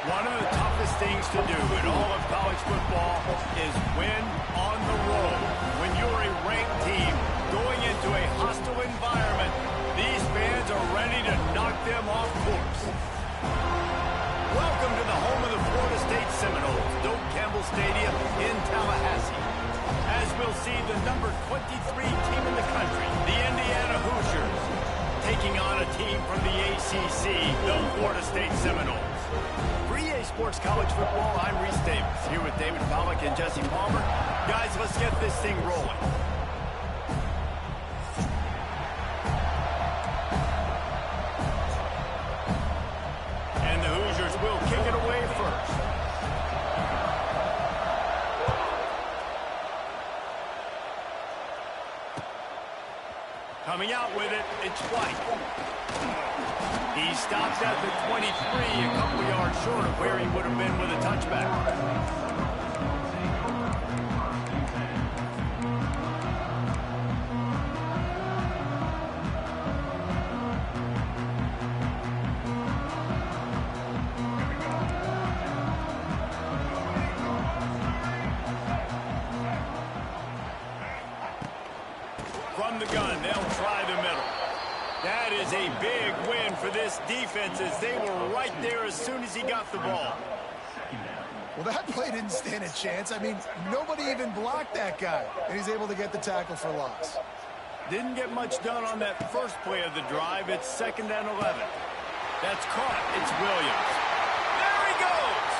One of the toughest things to do in all of college football is win on the road. When you're a ranked team going into a hostile environment, these fans are ready to knock them off course. Welcome to the home of the Florida State Seminoles, Doak Campbell Stadium in Tallahassee. As we'll see the number 23 team in the country, the Indiana Hoosiers, taking on a team from the ACC, the Florida State Seminoles. For EA Sports College Football, I'm Reese Davis, here with David Pollack and Jesse Palmer. Guys, let's get this thing rolling. And the Hoosiers will kick it away first. Coming out with it, it's White. He stops at the 23, a couple yards short of where he would have been with a touchback. From the gun, they'll try the middle. That is a big win for this defense as they were right there as soon as he got the ball. Well, that play didn't stand a chance. I mean, nobody even blocked that guy, and he's able to get the tackle for loss. Didn't get much done on that first play of the drive. It's 2nd and 11. That's caught. It's Williams. There he goes!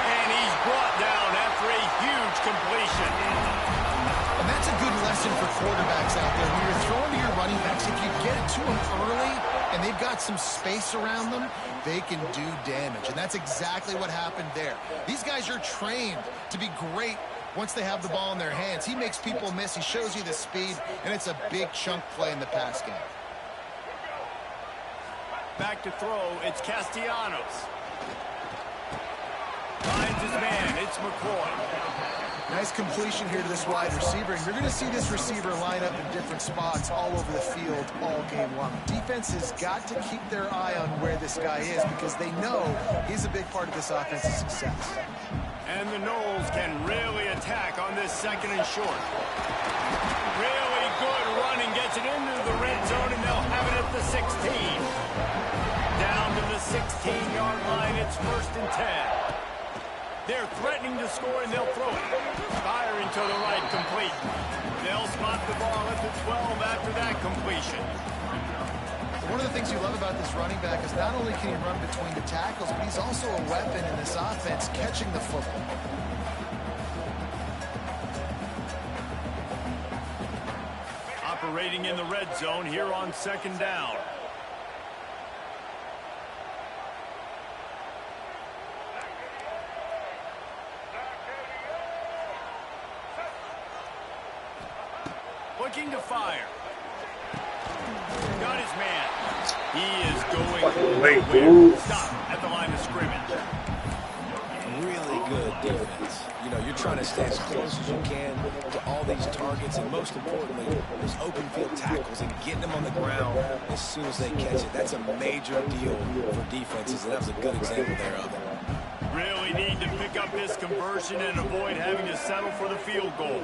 And he's brought down after a huge completion. And that's a good lesson for quarterbacks out there. When you're throwing to your running backs, if you get it to them early and they've got some space around them, they can do damage. And that's exactly what happened there. These guys are trained to be great once they have the ball in their hands. He makes people miss. He shows you the speed, and it's a big chunk play in the pass game. Back to throw. It's Castellanos. Finds his man. It's McCoy. Nice completion here to this wide receiver. And you're going to see this receiver line up in different spots all over the field all game long. Defense has got to keep their eye on where this guy is because they know he's a big part of this offense's success. And the Noles can really attack on this 2nd and short. Really good running, gets it into the red zone, and they'll have it at the 16. Down to the 16-yard line, it's 1st and 10. They're threatening to score, and they'll throw it. Firing to the right, complete. They'll spot the ball at the 12 after that completion. One of the things you love about this running back is not only can he run between the tackles, but he's also a weapon in this offense, catching the football. Operating in the red zone here on 2nd down. Looking to fire. Got his man. He is going to stop at the line of scrimmage. Really good defense. You know, you're trying to stay as close as you can to all these targets, and most importantly, those open field tackles and getting them on the ground as soon as they catch it. That's a major deal for defenses, and that was a good example there of it. Really need to pick up this conversion and avoid having to settle for the field goal.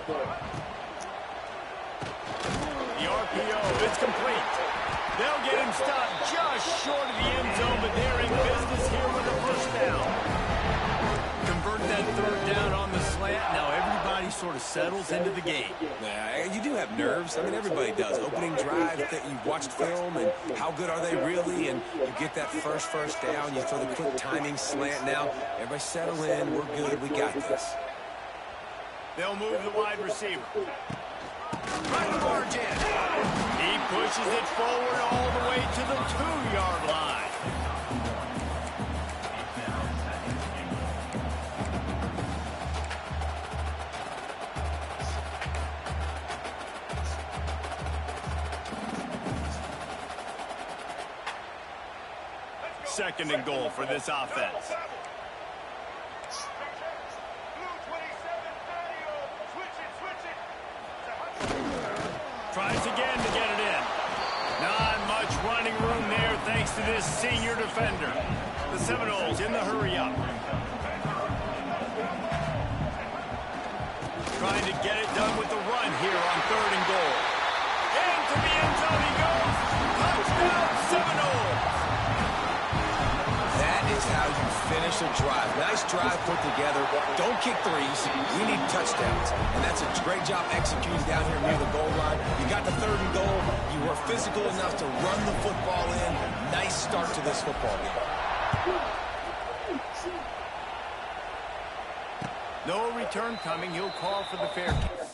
The RPO, it's complete. They'll get him stopped just short of the end zone, but they're in business here with a 1st down. Convert that 3rd down on the slant. Now everybody sort of settles into the game. Yeah, you do have nerves. I mean, everybody does. Opening drive, you've watched film, and how good are they really? And you get that first down, you throw the quick timing slant. Now, everybody settle in. We're good. We got this. They'll move the wide receiver. Right margin. He pushes it forward all the way to the 2-yard line. Second and goal for this offense. Tries again to get it in. Not much running room there thanks thanks to this senior defender. The Seminoles in the hurry-up. Trying to get it done with the run here on 3rd and goal. Into the end zone he goes. Touchdown, Seminoles. That is how you finish a drive. Nice drive put together. Don't kick threes. We need touchdowns. And that's a great job executing down here near the goal line. You got the 3rd and goal. You were physical enough to run the football in. Nice start to this football game. No return coming. He'll call for the fair kick.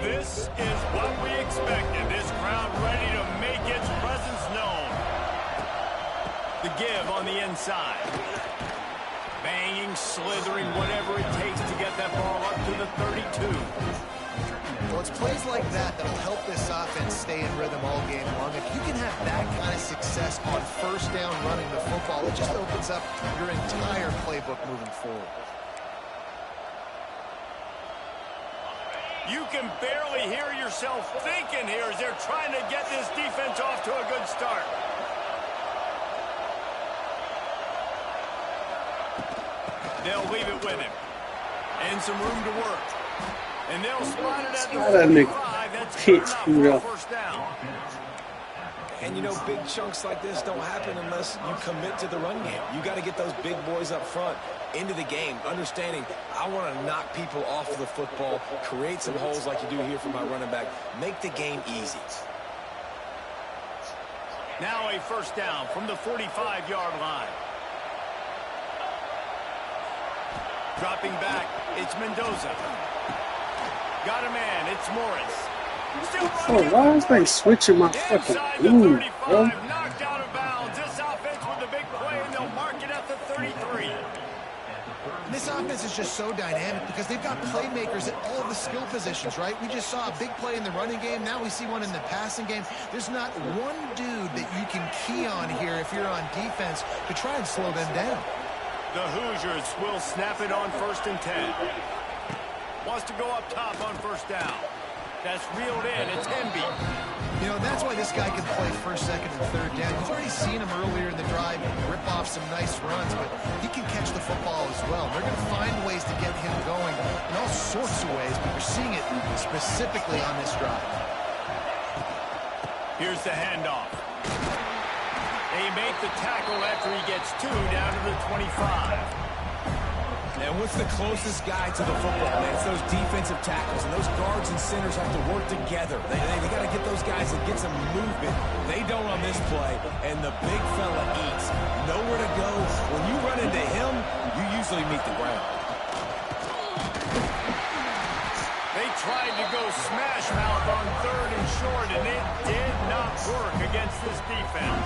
This is what we expected. This crowd ready to make its presence known. The give on the inside. Banging, slithering, whatever it takes to get that ball up to the 32. Well, it's plays like that that'll help this offense stay in rhythm all game long. If you can have that kind of success on 1st down running the football, it just opens up your entire playbook moving forward. You can barely hear yourself thinking here as they're trying to get this defense off to a good start. They'll leave it with him. And some room to work. And they'll spot it at the 45. That's good enough for a 1st down. And, you know, big chunks like this don't happen unless you commit to the run game. You got to get those big boys up front into the game, understanding I want to knock people off of the football, create some holes like you do here for my running back, make the game easy. Now a 1st down from the 45-yard line. Dropping back, it's Mendoza. Got a man, it's Morris. Oh, why is they switching my fucking move, bro? Knocked out of bounds. This offense with a big play, and they'll mark it at the 33. This offense is just so dynamic because they've got playmakers at all of the skill positions, right? We just saw a big play in the running game. Now we see one in the passing game. There's not one dude that you can key on here if you're on defense to try and slow them down. The Hoosiers will snap it on 1st and 10. Wants to go up top on 1st down. That's reeled in. It's Hemby. You know, that's why this guy can play 1st, 2nd, and 3rd down. You've already seen him earlier in the drive rip off some nice runs, but he can catch the football as well. They're going to find ways to get him going in all sorts of ways, but you're seeing it specifically on this drive. Here's the handoff. They make the tackle after he gets 2 down to the 25. And what's the closest guy to the football, man? It's those defensive tackles, and those guards and centers have to work together. They got to get those guys and get some movement. They don't on this play, and the big fella eats. Nowhere to go. When you run into him, you usually meet the ground. They tried to go smash mouth on 3rd and short, and it did not work against this defense.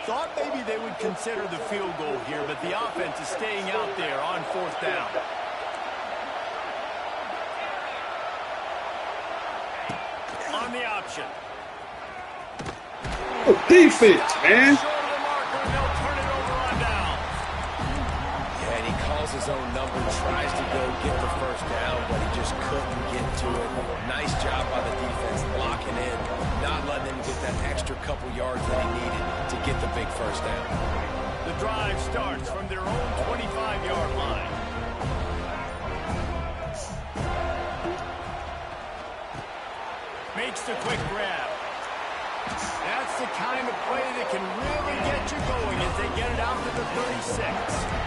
Thought maybe they would consider the field goal here, but the offense is staying out there on 4th down. On the option. Oh, defense, man. Short of the marker, and they'll turn it over on down. Yeah, and he calls his own number, tries to go get the first down, but he just couldn't get to it. Nice job by the defense, locking in, not letting him get that extra couple yards that he needed to get the big first down. The drive starts from their own 25-yard line. Makes the quick grab. That's the kind of play that can really get you going as they get it out to the 36.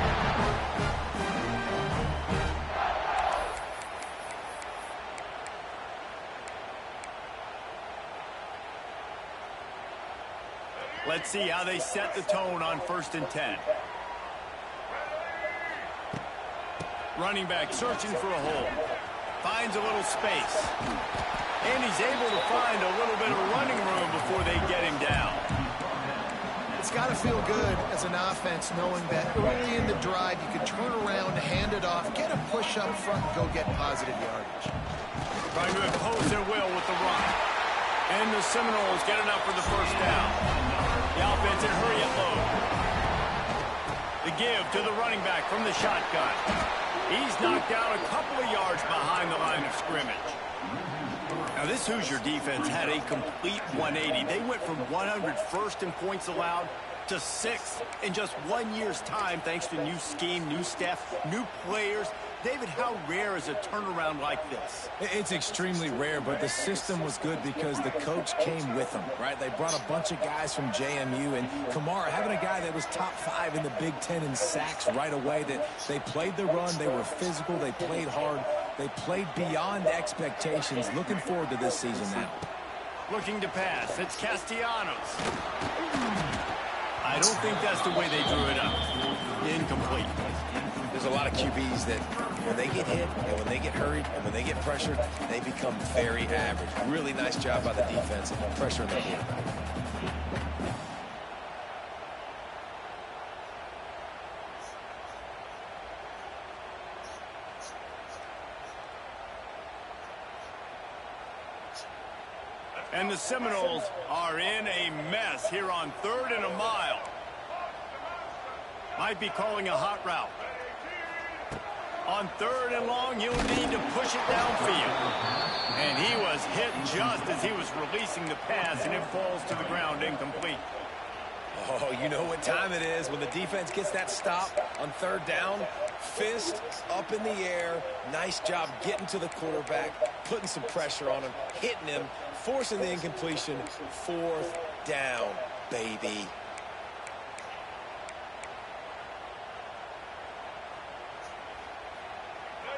Let's see how they set the tone on 1st and 10. Running back searching for a hole. Finds a little space. And he's able to find a little bit of running room before they get him down. It's got to feel good as an offense knowing that early in the drive you can turn around, hand it off, get a push up front, and go get positive yardage. Trying to impose their will with the run. And the Seminoles get enough for the first down. The offense in hurry up mode. The give to the running back from the shotgun. He's knocked down a couple of yards behind the line of scrimmage. Now, this Hoosier defense had a complete 180. They went from 101st in points allowed to 6th in just 1 year's time, thanks to new scheme, new staff, new players. David, how rare is a turnaround like this? It's extremely rare, but the system was good because the coach came with them, right? They brought a bunch of guys from JMU, and Kamara, having a guy that was top 5 in the Big Ten in sacks right away, that they played the run, they were physical, they played hard, they played beyond expectations. Looking forward to this season now. Looking to pass, it's Castellanos. I don't think that's the way they drew it up. Incomplete. There's a lot of QBs that when they get hit and when they get hurried and when they get pressured, they become very average. Really nice job by the defense pressuring the quarterback. And the Seminoles are in a mess here on 3rd and a mile. Might be calling a hot route. On 3rd and long, you'll need to push it downfield. And he was hit just as he was releasing the pass, and it falls to the ground incomplete. Oh, you know what time it is when the defense gets that stop on 3rd down. Fist up in the air. Nice job getting to the quarterback, putting some pressure on him, hitting him, forcing the incompletion. 4th down, baby.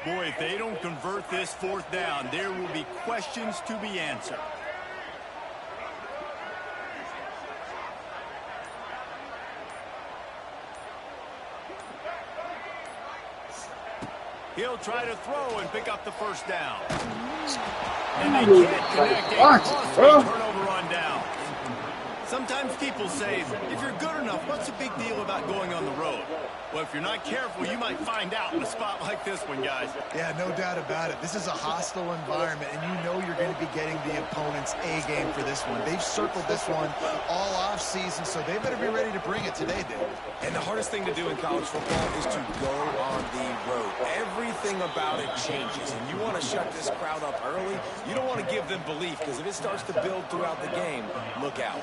Boy, if they don't convert this 4th down, there will be questions to be answered. He'll try to throw and pick up the first down. And they can't connect a costly turnover on down. Sometimes people say, if you're good enough, what's the big deal about going on the road? Well, if you're not careful, you might find out in a spot like this one, guys. Yeah, no doubt about it. This is a hostile environment, and you know you're going to be getting the opponent's A game for this one. They've circled this one all off season, so they better be ready to bring it today, David. And the hardest thing to do in college football is to go on the road. Everything about it changes, and you want to shut this crowd up early. You don't want to give them belief, because if it starts to build throughout the game, look out.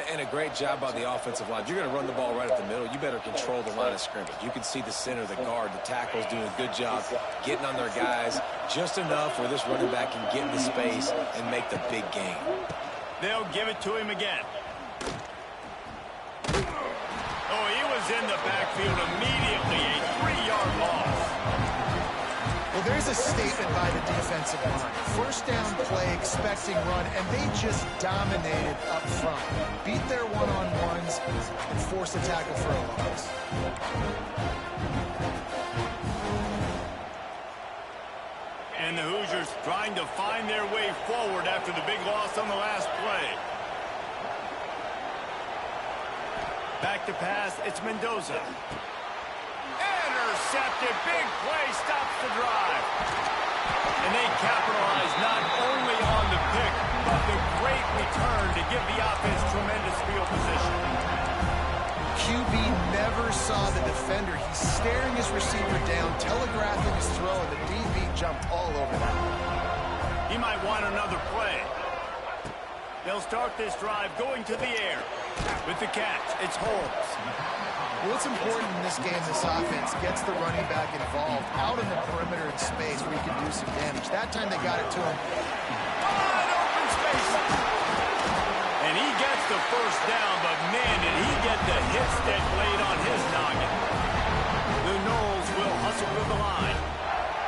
And a great job by the offensive line. If you're going to run the ball right at the middle, you better control the line of scrimmage. You can see the center, the guard, the tackles doing a good job getting on their guys just enough where this running back can get into space and make the big game. They'll give it to him again. Oh, he was in the backfield immediately. A 3-yard loss. Well, there's a statement by the defensive line. First down play, expecting run, and they just dominated up front. Beat their one-on-ones and forced a tackle for a loss. And the Hoosiers trying to find their way forward after the big loss on the last play. Back to pass, it's Mendoza. Intercepted, big play, stops the drive. And they capitalize not only on the pick, but the great return to give the offense tremendous field position. QB never saw the defender. He's staring his receiver down, telegraphing his throw, and the DB jumped all over that. He might want another play. They'll start this drive going to the air. With the catch, it's Holmes. Well, what's important in this game, this offense gets the running back involved out in the perimeter in space where he can do some damage. That time they got it to him. Wide open space. And he gets the first down, but man, did he get the hits that laid on his noggin. The Noles will hustle to the line.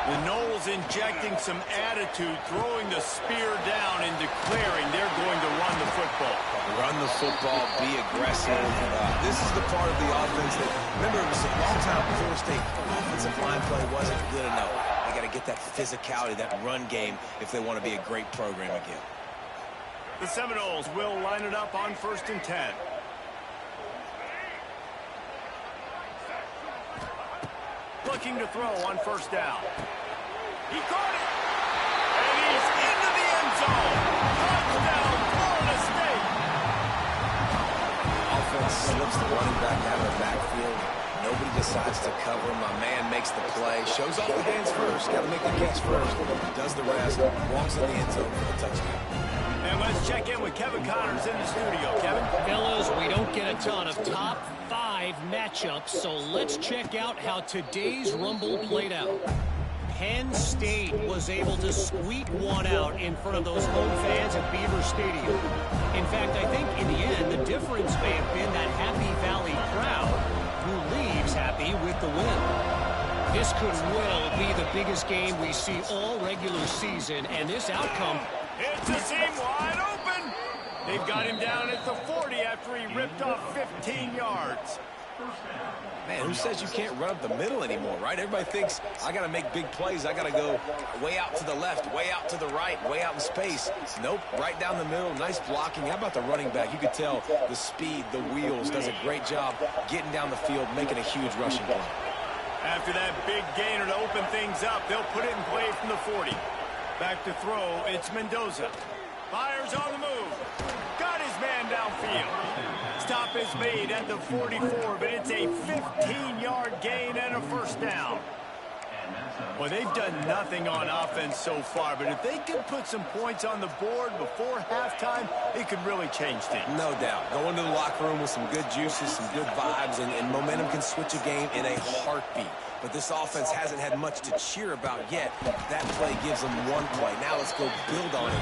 The Noles injecting some attitude, throwing the spear down and declaring they're going to run the football. Run the football, be aggressive. This is the part of the offense that, remember, it was a long time before State offensive line play wasn't good enough. They got to get that physicality, that run game, if they want to be a great program again. The Seminoles will line it up on 1st and 10. Looking to throw on 1st down. He caught it. And he's into the end zone. Touchdown, Florida State. Offense slips the running back out of the backfield. Nobody decides to cover him. My man makes the play. Shows off the hands first. Got to make the catch first. Does the rest. Walks in the end zone for the touchdown. And let's check in with Kevin Connors in the studio. Kevin? Fellas, we don't get a ton of top 5 matchups, so let's check out how today's Rumble played out. Penn State was able to squeak one out in front of those home fans at Beaver Stadium. In fact, I think in the end, the difference may have been that Happy Valley crowd who leaves happy with the win. This could well be the biggest game we see all regular season, and this outcome... It's a seam wide open. They've got him down at the 40 after he ripped off 15 yards. Man, who says you can't run up the middle anymore, right? Everybody thinks, I got to make big plays. I got to go way out to the left, way out to the right, way out in space. Nope, right down the middle, nice blocking. How about the running back? You could tell the speed, the wheels, does a great job getting down the field, making a huge rushing play. After that big gainer to open things up, they'll put it in play from the 40. Back to throw, it's Mendoza. Fires on the move. Got his man downfield. Stop is made at the 44, but it's a 15-yard gain and a 1st down. Well, they've done nothing on offense so far, but if they can put some points on the board before halftime, it could really change things. No doubt. Go into the locker room with some good juices, some good vibes, and momentum can switch a game in a heartbeat. But this offense hasn't had much to cheer about yet. That play gives them one play. Now let's go build on it,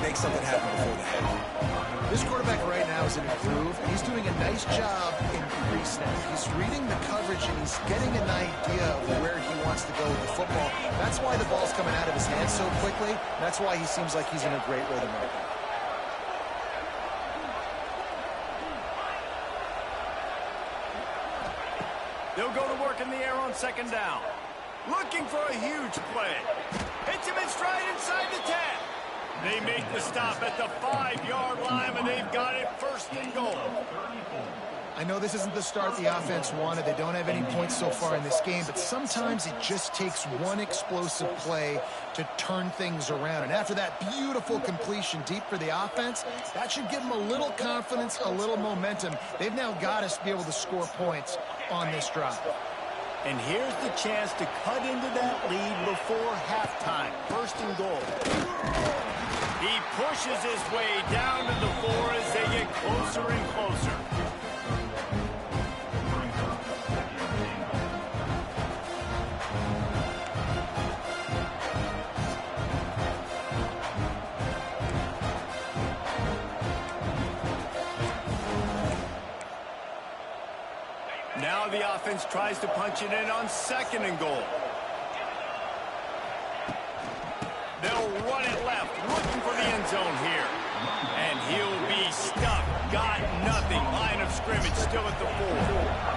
make something happen before the half. This quarterback right now is in a groove. He's doing a nice job in pre-snap. He's reading the coverage, and he's getting an idea of where he wants to go with the football. That's why the ball's coming out of his hands so quickly. That's why he seems like he's in a great rhythm right now. They'll go to work in the air on 2nd down. Looking for a huge play. Hits him in stride inside the 10. They make the stop at the 5-yard line, and they've got it 1st and goal. I know this isn't the start the offense wanted. They don't have any points so far in this game, but sometimes it just takes one explosive play to turn things around. And after that beautiful completion deep for the offense, that should give them a little confidence, a little momentum. They've now got us to be able to score points on this drive. And here's the chance to cut into that lead before halftime. 1st and goal. He pushes his way down to the 4 as they get closer and closer. Now the offense tries to punch it in on 2nd and goal. They'll run it left, looking for the end zone here. And he'll be stuck. Got nothing. Line of scrimmage still at the 4.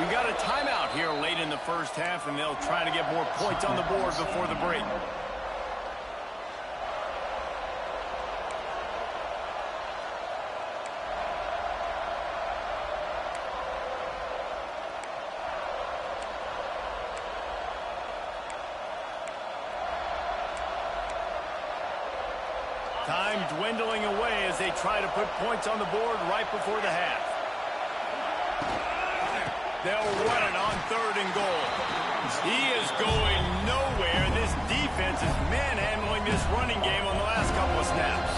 We got a timeout here late in the first half, and they'll try to get more points on the board before the break. Time dwindling away as they try to put points on the board right before the half. They'll run it on 3rd and goal. He is going nowhere. This defense is manhandling this running game on the last couple of snaps.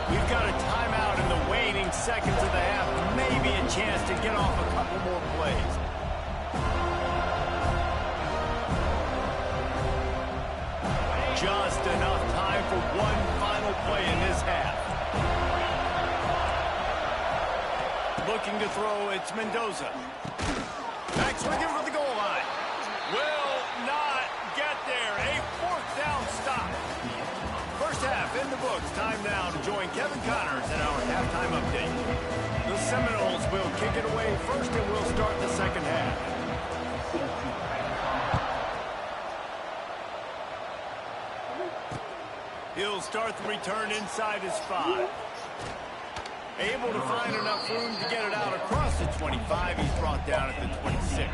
We've got a timeout in the waning seconds of the half. Maybe a chance to get off a couple more plays. Just enough time for one final play in this half. Looking to throw, it's Mendoza. Back swinging for the goal line. Will not get there. A 4th down stop. First half in the books. Time now to join Kevin Connors in our halftime update. The Seminoles will kick it away first, and we'll start the second half. He'll start the return inside his 5. Able to find enough room to get it out across the 25. He's brought down at the 26.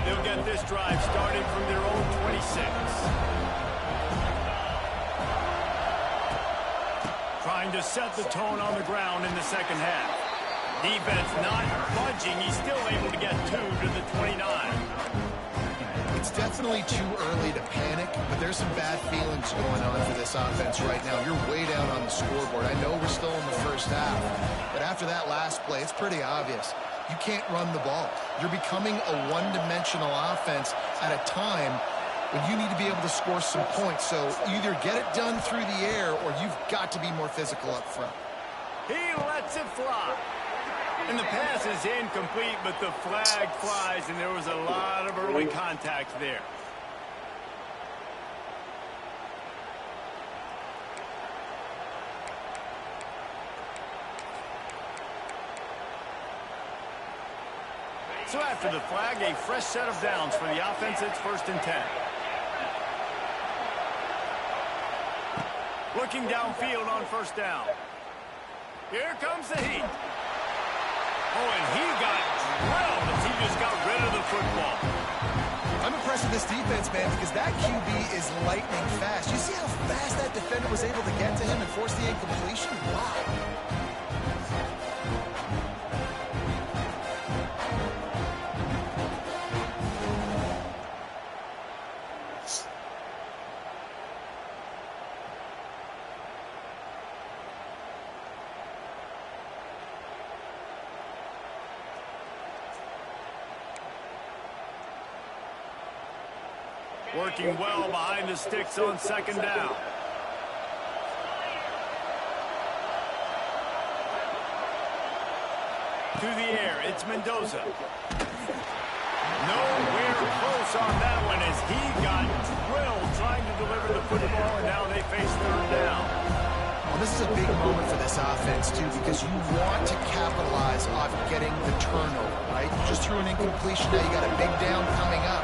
They'll get this drive started from their own 26. Trying to set the tone on the ground in the second half. Defense not budging. He's still able to get 2 to the 29. It's definitely too early to panic, but there's some bad feelings going on for this offense right now. You're way down on the scoreboard. I know we're still in the first half, but after that last play, it's pretty obvious. You can't run the ball. You're becoming a one-dimensional offense at a time when you need to be able to score some points. So either get it done through the air or you've got to be more physical up front. He lets it fly. And the pass is incomplete, but the flag flies, and there was a lot of early contact there. So after the flag, a fresh set of downs for the offense. It's 1st and 10. Looking downfield on 1st down. Here comes the heat. Oh, and he got drilled as he just got rid of the football. I'm impressed with this defense, man, because that QB is lightning fast. You see how fast that defender was able to get to him and force the incompletion? Wow. Working well behind the sticks on 2nd down. To the air, it's Mendoza. Nowhere close on that one as he got drilled trying to deliver the football, and now they face 3rd down. Well, this is a big moment for this offense, too, because you want to capitalize off getting the turnover, right? You just threw an incompletion. Now you got a big down coming up.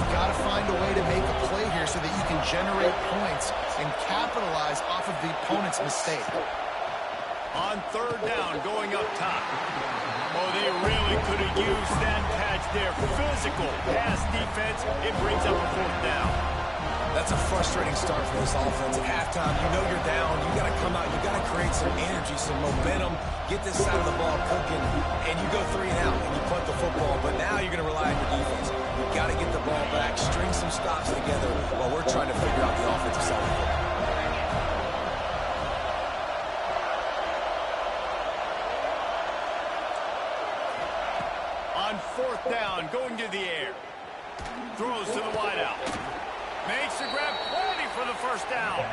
You've got to find a way to make a play here so that you can generate points and capitalize off of the opponent's mistake. On 3rd down, going up top. Oh, they really could have used that patch there. Physical pass defense. It brings up a 4th down. That's a frustrating start for this offense. At halftime, you know you're down. You got to come out. You got to create some energy, some momentum, get this side of the ball cooking, and you go 3 and out, and you punt the football. But now you're going to rely on your defense. You've got to get the ball back, string some stops together while we're trying to figure out the offensive side of the ball. On 4th down, going to the air. Throws to the wideout. Makes the grab, plenty for the 1st down.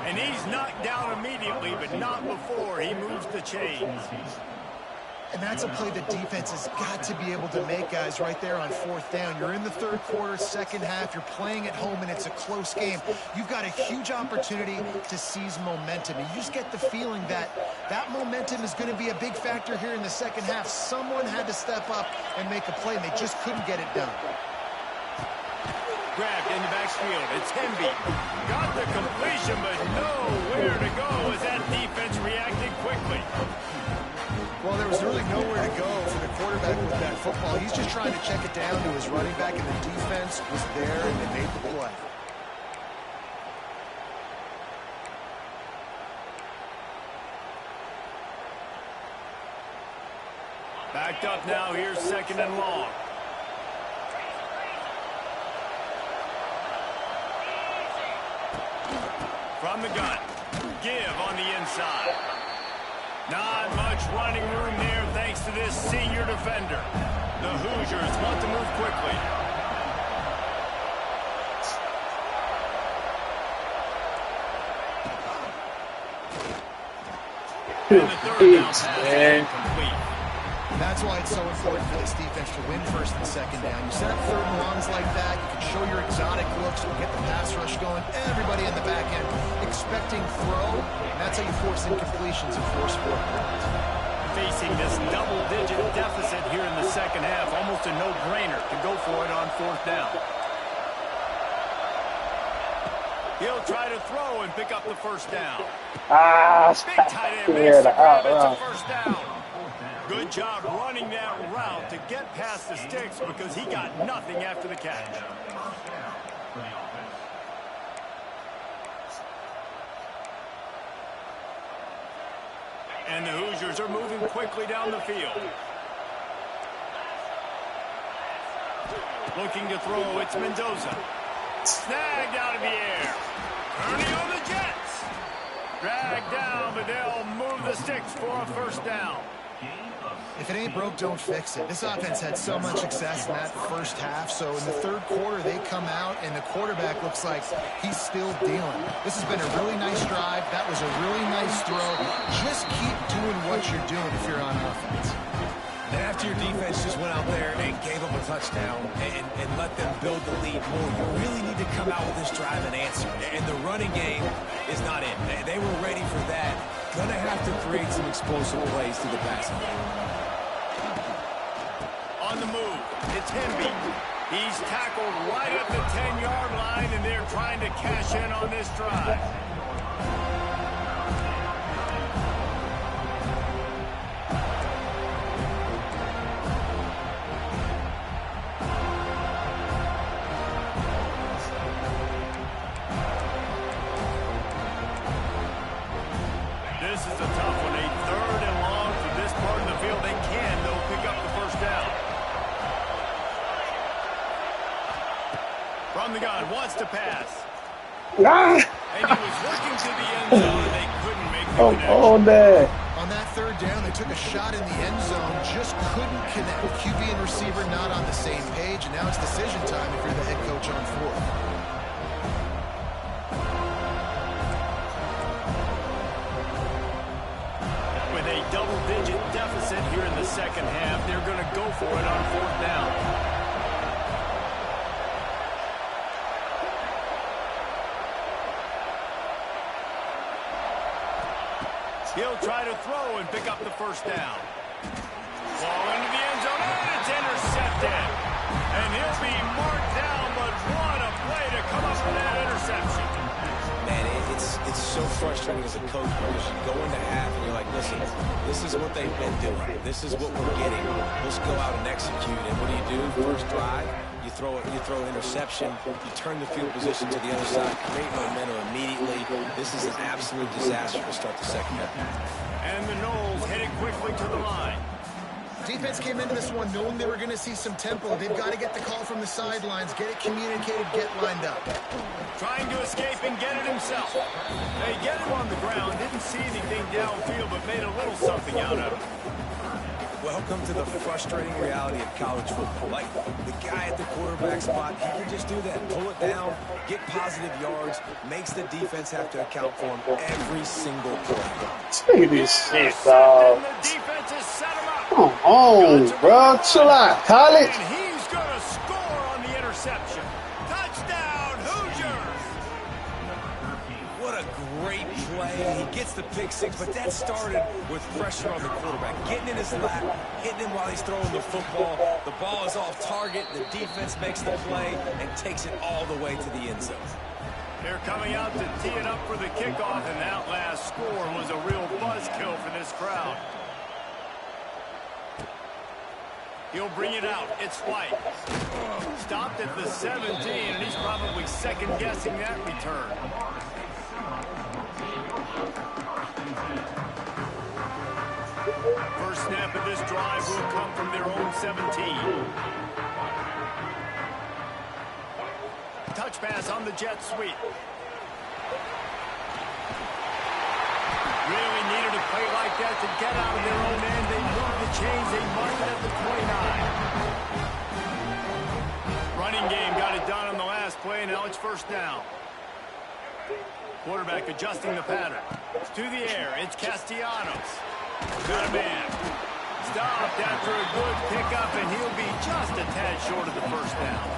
And he's knocked down immediately, but not before he moves the chains. And that's a play the defense has got to be able to make, guys, right there on 4th down. You're in the 3rd quarter, 2nd half. You're playing at home, and it's a close game. You've got a huge opportunity to seize momentum. And you just get the feeling that that momentum is going to be a big factor here in the 2nd half. Someone had to step up and make a play, and they just couldn't get it done. Grabbed in the backfield. It's Hemby. Got the completion, but nowhere to go as that defense reacted quickly. Well, there was really nowhere to go for the quarterback with that football. He's just trying to check it down to his running back, and the defense was there, and they made the play. Backed up now. Here's 2nd and long. From the gun. Give on the inside. Not much running room there thanks to this senior defender. The Hoosiers want to move quickly. And the 3rd down pass is incomplete. That's why it's so important for this defense to win 1st and 2nd down. You set up 3rd and longs like that, you can show your exotic looks, you can get the pass rush going, everybody in the back end expecting throw, and that's how you force incompletions and force 4 points. Facing this double-digit deficit here in the 2nd half, almost a no-brainer to go for it on 4th down. He'll try to throw and pick up the 1st down. Big tight end makes the grab. It's a 1st down. Good job running that route to get past the sticks because he got nothing after the catch. And the Hoosiers are moving quickly down the field. Looking to throw, it's Mendoza. Snagged out of the air. Ernie on the Jets. Dragged down, but they'll move the sticks for a 1st down. If it ain't broke, don't fix it. This offense had so much success in that 1st half, so in the 3rd quarter, they come out, and the quarterback looks like he's still dealing. This has been a really nice drive. That was a really nice throw. Just keep doing what you're doing if you're on offense. And after your defense just went out there and gave up a touchdown and let them build the lead more, you really need to come out with this drive and answer. And the running game is not in. They were ready for that. Gonna have to create some explosive plays through the passing game. On the move, it's Hemby. He's tackled right at the 10-yard line, and they're trying to cash in on this drive. This is a tough one. A 3rd and long from this part of the field. They can, though, pick up the 1st down. From the gun, wants to pass. And he was working to the end zone, and they couldn't make the connection. On that 3rd down, they took a shot in the end zone, just couldn't connect. QB and receiver not on the same page, and now it's decision time if you're the head coach on 4th. With a double-digit deficit here in the 2nd half, they're going to go for it on 4th down. He'll try to throw and pick up the 1st down. Ball into the end zone, and it's intercepted. And he'll be marked down, but what a play to come up with that interception. Man, it's so frustrating as a coach because you go into half and you're like, listen, this is what they've been doing. This is what we're getting. Let's go out and execute. And what do? 1st drive, you throw an interception, you turn the field position to the other side, create momentum immediately. This is an absolute disaster to start the 2nd half. And the Noles headed quickly to the line. Defense came into this one knowing they were going to see some tempo. They've got to get the call from the sidelines, get it communicated, get lined up. Trying to escape and get it himself. They get him on the ground, didn't see anything downfield, but made a little something out of it. Welcome to the frustrating reality of college football. Like, the guy at the quarterback spot, he can just do that. Pull it down, get positive yards, makes the defense have to account for him every single play. Look at these shit, dog. The defense has set him up. Come on, bro. Chill out, college. And he's going to score on the interception. Touchdown, Hoosiers! What a great play. He gets the pick six, but that started with pressure on the quarterback. Getting in his lap, hitting him while he's throwing the football. The ball is off target. The defense makes the play and takes it all the way to the end zone. They're coming out to tee it up for the kickoff, and that last score was a real buzzkill for this crowd. He'll bring it out. It's White. Stopped at the 17, and he's probably second-guessing that return. First snap of this drive will come from their own 17. Touch pass on the jet sweep. Really needed a play like that to get out of their own end. They moved the chains. They marked it at the 29. Running game got it done on the last play. Now it's first down. Quarterback adjusting the pattern. To the air. It's Castellanos. Got a man. Stopped after a good pickup, and he'll be just a tad short of the first down.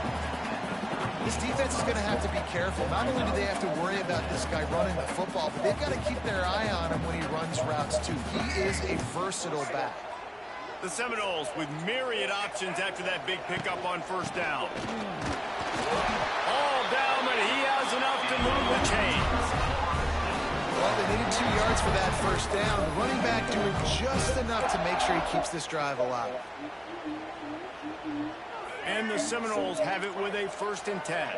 This defense is going to have to be careful. Not only do they have to worry about this guy running the football, but they've got to keep their eye on him when he runs routes, too. He is a versatile back. The Seminoles with myriad options after that big pickup on first down. All down, but he has enough to move the chains. Well, they needed 2 yards for that first down. The running back doing just enough to make sure he keeps this drive alive. And the Seminoles have it with a 1st and 10.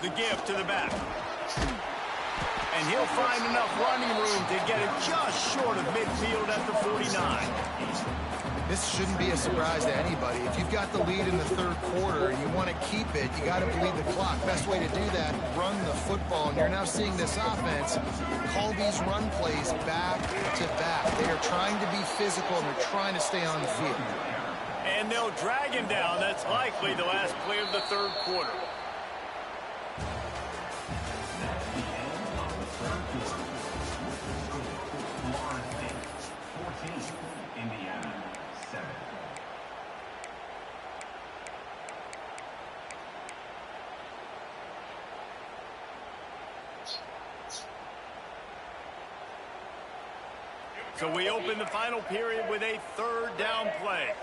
The give to the back. And he'll find enough running room to get it just short of midfield at the 49. This shouldn't be a surprise to anybody. If you've got the lead in the third quarter and you want to keep it, you got to bleed the clock. Best way to do that, run the football. And you're now seeing this offense call these run plays back to back. They are trying to be physical and they're trying to stay on the field. And they'll drag him down. That's likely the last play of the third quarter. So we open the final period with a 3rd down play.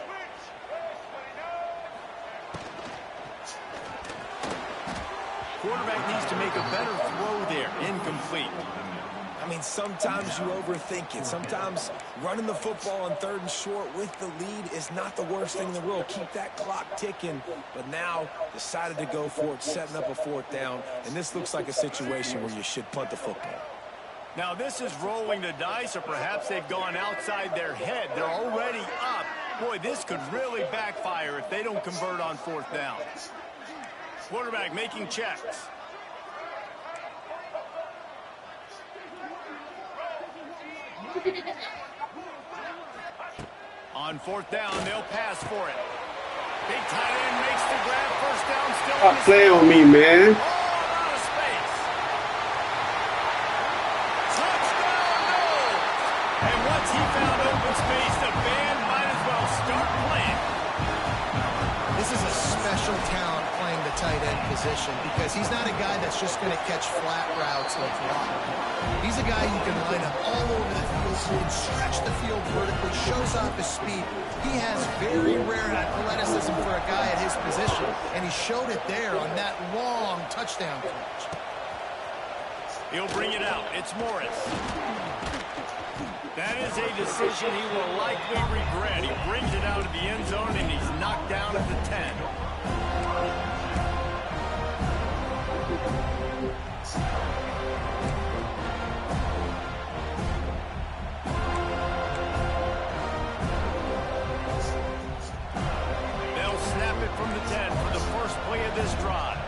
Quarterback needs to make a better throw there. Incomplete. I mean, sometimes you overthink it. Sometimes running the football on 3rd and short with the lead is not the worst thing in the world. Keep that clock ticking. But now decided to go for it, setting up a 4th down. And this looks like a situation where you should punt the football. Now this is rolling the dice, or perhaps they've gone outside their head. They're already up. Boy, this could really backfire if they don't convert on 4th down. Quarterback making checks. On 4th down, they'll pass for it. Big tight end makes the grab. First down, still Stop playing on me, man. out of space. Touchdown, no! And once he found open space, the band might as well start playing. This is a special talent playing the tight end position because he's not a guy that's just going to catch flat routes like Watt. He's a guy you can line up all over the field, who can stretch the field vertically, shows off his speed. He has very rare athleticism for a guy at his position, and he showed it there on that long touchdown catch. He'll bring it out. It's Morris. That is a decision he will likely regret. He brings it out of the end zone, and he's knocked down at the 10. They'll snap it from the 10 for the first play of this drive.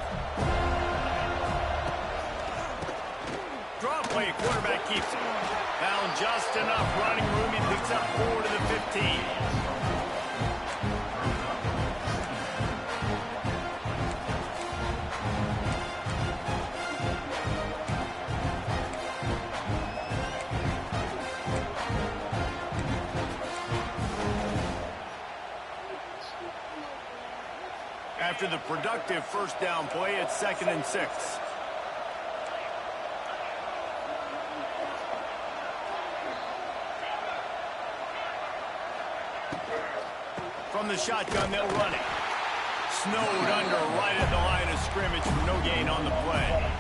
Draw play, quarterback keeps it. Found just enough running room. He picks up 4 to the 15. After the productive first down play, it's 2nd and 6. From the shotgun, they'll run it. Snowed under right at the line of scrimmage for no gain on the play.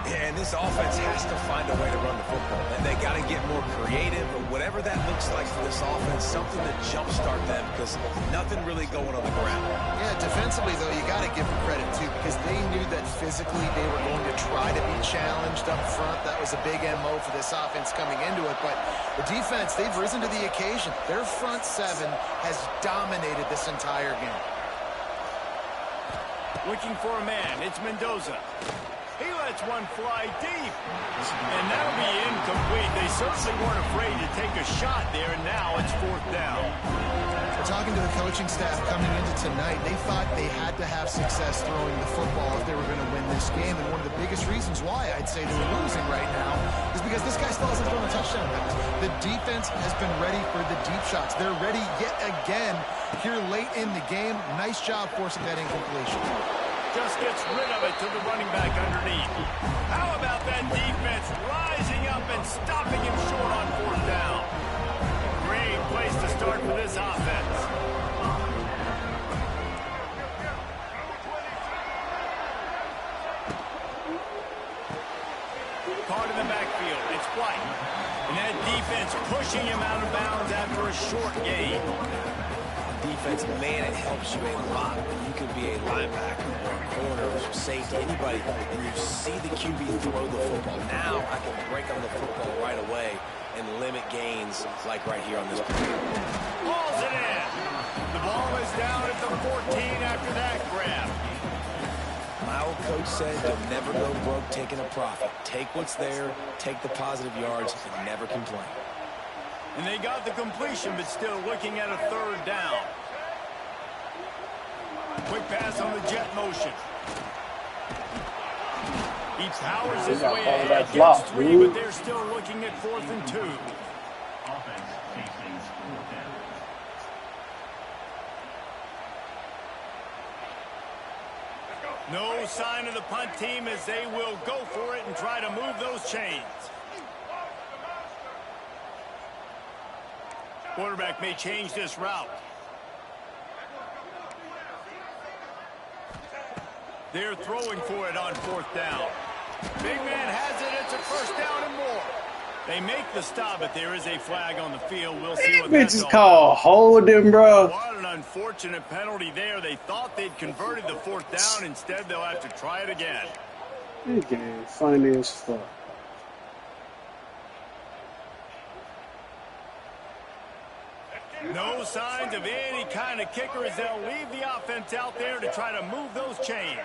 Yeah, and this offense has to find a way to run the football. And they got to get more creative, or whatever that looks like for this offense, something to jumpstart them, because nothing really going on the ground. Yeah, defensively, though, you got to give them credit, too, because they knew that physically they were going to try to be challenged up front. That was a big MO for this offense coming into it. But the defense, they've risen to the occasion. Their front seven has dominated this entire game. Looking for a man. It's Mendoza. He lets one fly deep. And that'll be incomplete. They certainly weren't afraid to take a shot there, and now it's 4th down. We're talking to the coaching staff coming into tonight. They thought they had to have success throwing the football if they were going to win this game. And one of the biggest reasons why I'd say they're losing right now is because this guy still hasn't thrown a touchdown pass. The defense has been ready for the deep shots. They're ready yet again here late in the game. Nice job forcing that incompletion. Just gets rid of it to the running back underneath. How about that defense rising up and stopping him short on 4th down? Great place to start for this offense. Caught in the backfield. It's White. And that defense pushing him out of bounds after a short gain. Defense, man, it helps you a lot when you can be a linebacker or a corner or safety, anybody, and you see the QB throw the football. Now I can break on the football right away and limit gains like right here on this play. Hauls it in. The ball is down at the 14 after that grab. My old coach said you'll never go broke taking a profit. Take what's there, take the positive yards, and never complain. And they got the completion, but still looking at a 3rd down. Quick pass on the jet motion. He powers his way ahead, gets 3, but they're still looking at 4th and 2. No sign of the punt team as they will go for it and try to move those chains. Quarterback may change this route. They're throwing for it on 4th down. Big man has it. It's a 1st down and more. They make the stop, but there is a flag on the field. We'll see what that's all about. Called holding, bro. What an unfortunate penalty there. They thought they'd converted the 4th down. Instead, they'll have to try it again. This game funny as fuck. No signs of any kind of kicker as they'll leave the offense out there to try to move those chains.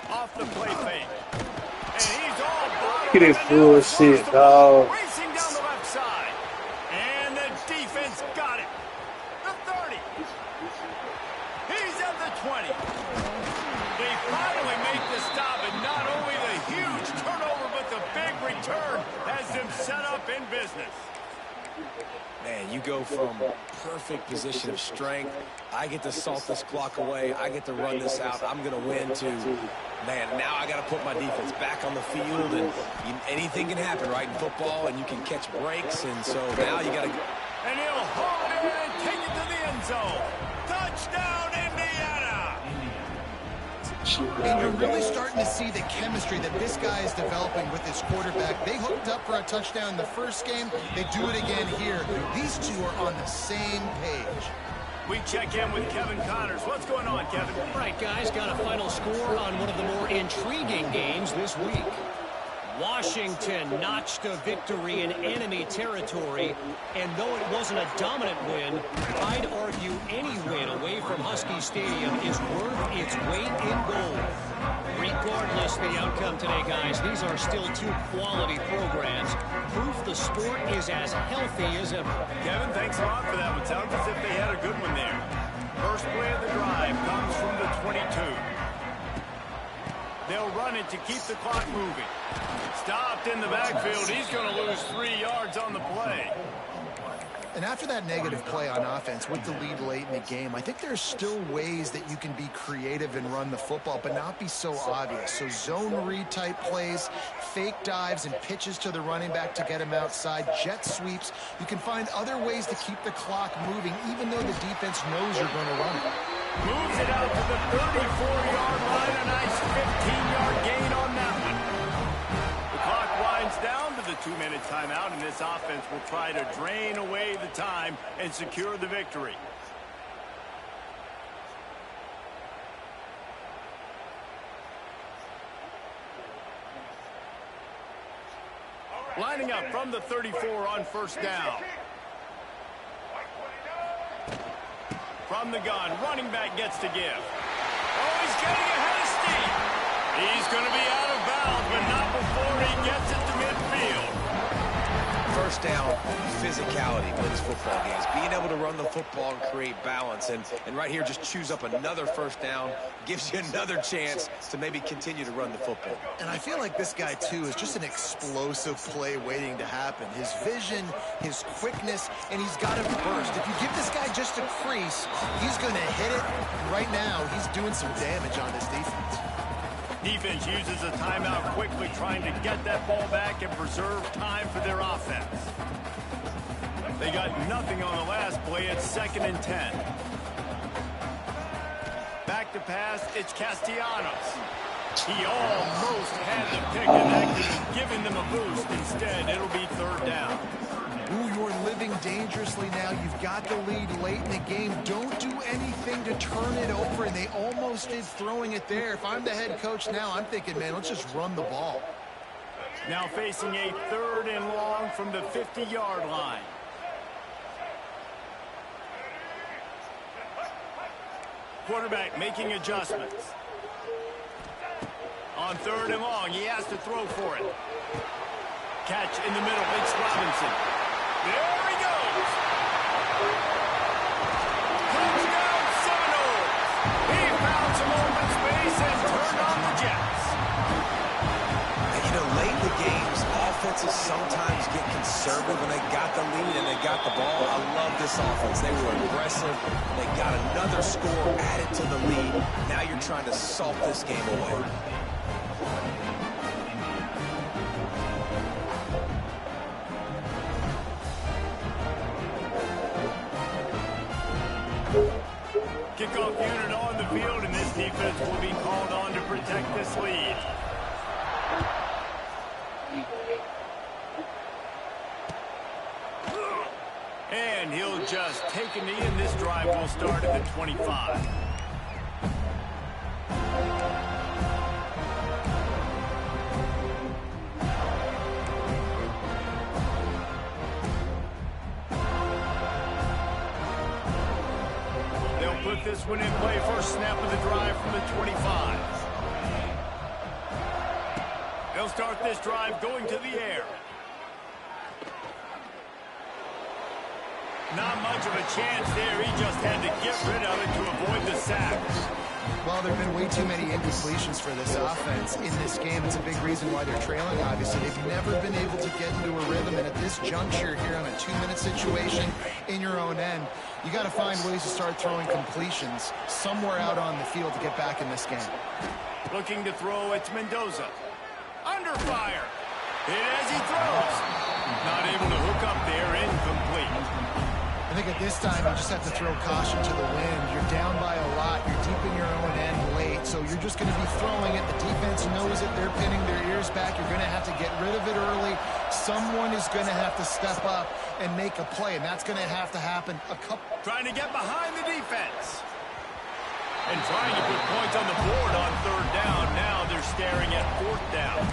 Off the play fake. And he's all bottom. Look at this bullshit, dog. Racing down the left side. And the defense got it. The 30. He's at the 20. They finally make the stop, and not only the huge turnover, but the big return has them set up in business. Man, you go from perfect position of strength. I get to salt this clock away. I get to run this out. I'm going to win to, man, now I got to put my defense back on the field. And anything can happen, right, in football, and you can catch breaks. And so now you got to. And he'll haul it in and take it to the end zone. Touchdown, Indiana! And you're really starting to see the chemistry that this guy is developing with his quarterback. They hooked up for a touchdown in the first game. They do it again here. These two are on the same page. We check in with Kevin Connors. What's going on, Kevin? All right, guys, got a final score on one of the more intriguing games this week. Washington notched a victory in enemy territory, and though it wasn't a dominant win, I'd argue any win away from Husky Stadium is worth its weight in gold. Regardless the outcome today, guys, these are still two quality programs. Proof the sport is as healthy as ever. Kevin, thanks a lot for that one. Sounds as if they had a good one there. First play of the drive comes from the 22. They'll run it to keep the clock moving. Stopped in the backfield. He's going to lose 3 yards on the play. And after that negative play on offense with the lead late in the game, I think there's still ways that you can be creative and run the football, but not be so obvious. So zone read type plays, fake dives, and pitches to the running back to get him outside, jet sweeps. You can find other ways to keep the clock moving, even though the defense knows you're going to run it. Moves it out to the 34-yard line. A nice 15-yard gain on that one. The clock winds down to the 2-minute timeout, and this offense will try to drain away the time and secure the victory. Lining up from the 34 on first down. From the gun, running back gets to give. Oh, he's getting ahead of steam. He's going to be out of bounds, but not before he gets it to midfield. First down, physicality wins football games. Being able to run the football and create balance. And right here, just choose up another first down. Gives you another chance to maybe continue to run the football. And I feel like this guy, too, is just an explosive play waiting to happen. His vision, his quickness, and he's got a burst. If you give this guy just a crease, he's going to hit it. Right now, he's doing some damage on this defense. Defense uses a timeout quickly, trying to get that ball back and preserve time for their offense. They got nothing on the last play. It's 2nd and 10. Back to pass, it's Castellanos. He almost had the pick, and that could have given them a boost. Instead, it'll be 3rd down. Ooh, you're living dangerously now. You've got the lead late in the game. Don't do anything to turn it over, and they almost did throwing it there. If I'm the head coach now, I'm thinking, man, let's just run the ball. Now facing a 3rd and long from the 50-yard line. Quarterback making adjustments. On 3rd and long, he has to throw for it. Catch in the middle, it's Robinson. There he goes. Touchdown Seminoles. He found some open space and turned on the Jets. And, you know, late in the games, offenses sometimes get conservative when they got the lead and they got the ball. I love this offense. They were aggressive. They got another score added to the lead. Now you're trying to salt this game away. Kickoff unit on the field, and this defense will be called on to protect this lead. And he'll just take a knee, and this drive will start at the 25. Put this one in play. First snap of the drive from the 25. They'll start this drive going to the air. Not much of a chance there. He just had to get rid of it to avoid the sacks. Well, there have been way too many incompletions for this offense in this game. It's a big reason why they're trailing, obviously. They've never been able to get into a rhythm, and at this juncture here on a 2-minute situation in your own end, you got to find ways to start throwing completions somewhere out on the field to get back in this game. Looking to throw, it's Mendoza. Under fire. Hit as he throws. Not able to hook up there, incomplete. I think at this time, you just have to throw caution to the wind. You're down by a lot. You're deep in your own end late, so you're just going to be throwing it. The defense knows it. They're pinning their ears back. You're going to have to get rid of it early. Someone is going to have to step up and make a play, and that's going to happen Trying to get behind the defense. And trying to put points on the board on 3rd down. Now they're staring at 4th down.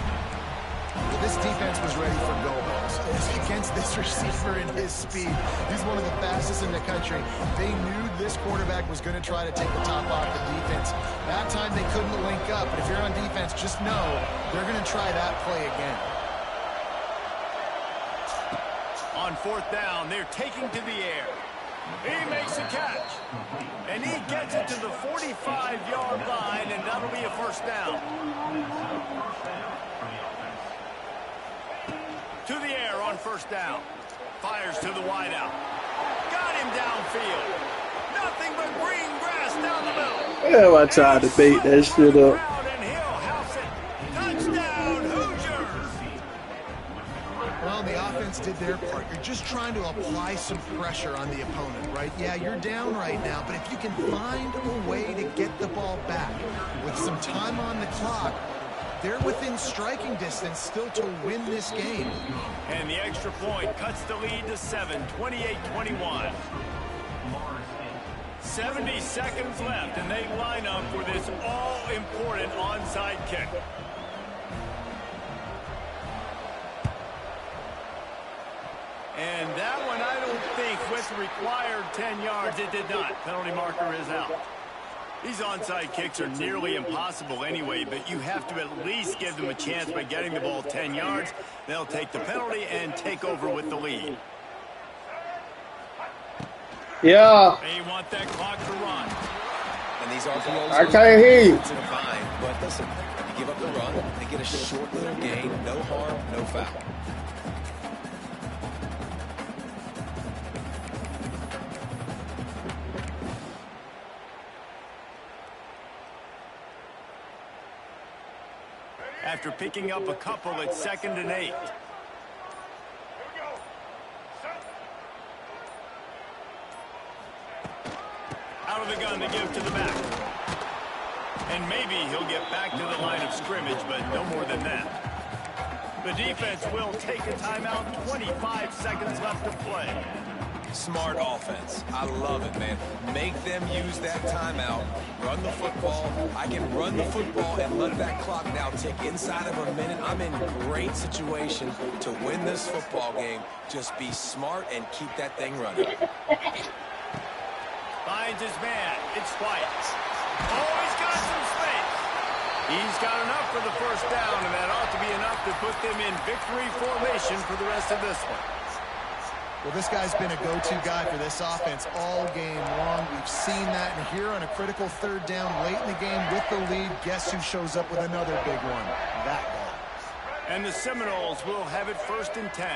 This defense was ready for go-balls. Against this receiver and his speed, he's one of the fastest in the country. They knew this quarterback was going to try to take the top off the defense. That time they couldn't link up, but if you're on defense, just know they're going to try that play again. On 4th down, they're taking to the air. He makes a catch. And he gets it to the 45-yard line, and that'll be a 1st down. To the air on 1st down. Fires to the wideout. Got him downfield. Nothing but green grass down the middle. Yeah, I tried to bait that shit up. And he'll house it. Touchdown, Hoosiers. Well, the offense did their part. You're just trying to apply some pressure on the opponent, right? Yeah, you're down right now, but if you can find a way to get the ball back with some time on the clock, they're within striking distance still to win this game. And the extra point cuts the lead to 7, 28-21. 70 seconds left, and they line up for this all-important onside kick. And that one, I don't think, with the required 10 yards, it did not. Penalty marker is out. These onside kicks are nearly impossible anyway, but you have to at least give them a chance by getting the ball 10 yards. They'll take the penalty and take over with the lead. Yeah. They want that clock to run. And these RPOs I can't hear you. to the vine, but listen, you give up the run, they get a short little gain, no harm, no foul. After picking up a couple at 2nd and 8. Out of the gun to give to the back. And maybe he'll get back to the line of scrimmage, but no more than that. The defense will take a timeout. 25 seconds left to play. Smart offense. I love it, man. Make them use that timeout. Run the football. I can run the football and let that clock now tick inside of a minute. I'm in great situation to win this football game. Just be smart and keep that thing running. Finds his man. It's White. Oh, he's got some space. He's got enough for the first down, and that ought to be enough to put them in victory formation for the rest of this one. Well, this guy's been a go-to guy for this offense all game long. We've seen that, and here on a critical 3rd down late in the game with the lead, guess who shows up with another big one? That guy. And the Seminoles will have it 1st and 10.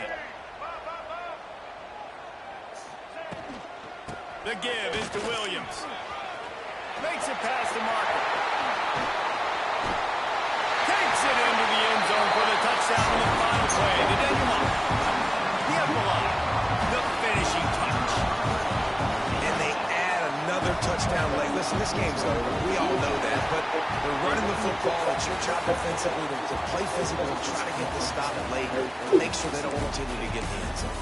The give is to Williams. Makes it past the marker. Takes it into the end zone for the touchdown in the final play. The Denver. The epilogue. The finishing touch. And they add another touchdown late. Listen, this game's over. We all know that. But they're running the football. It's your job defensively to play physical and try to get the stop late and make sure they don't continue to get the end zone.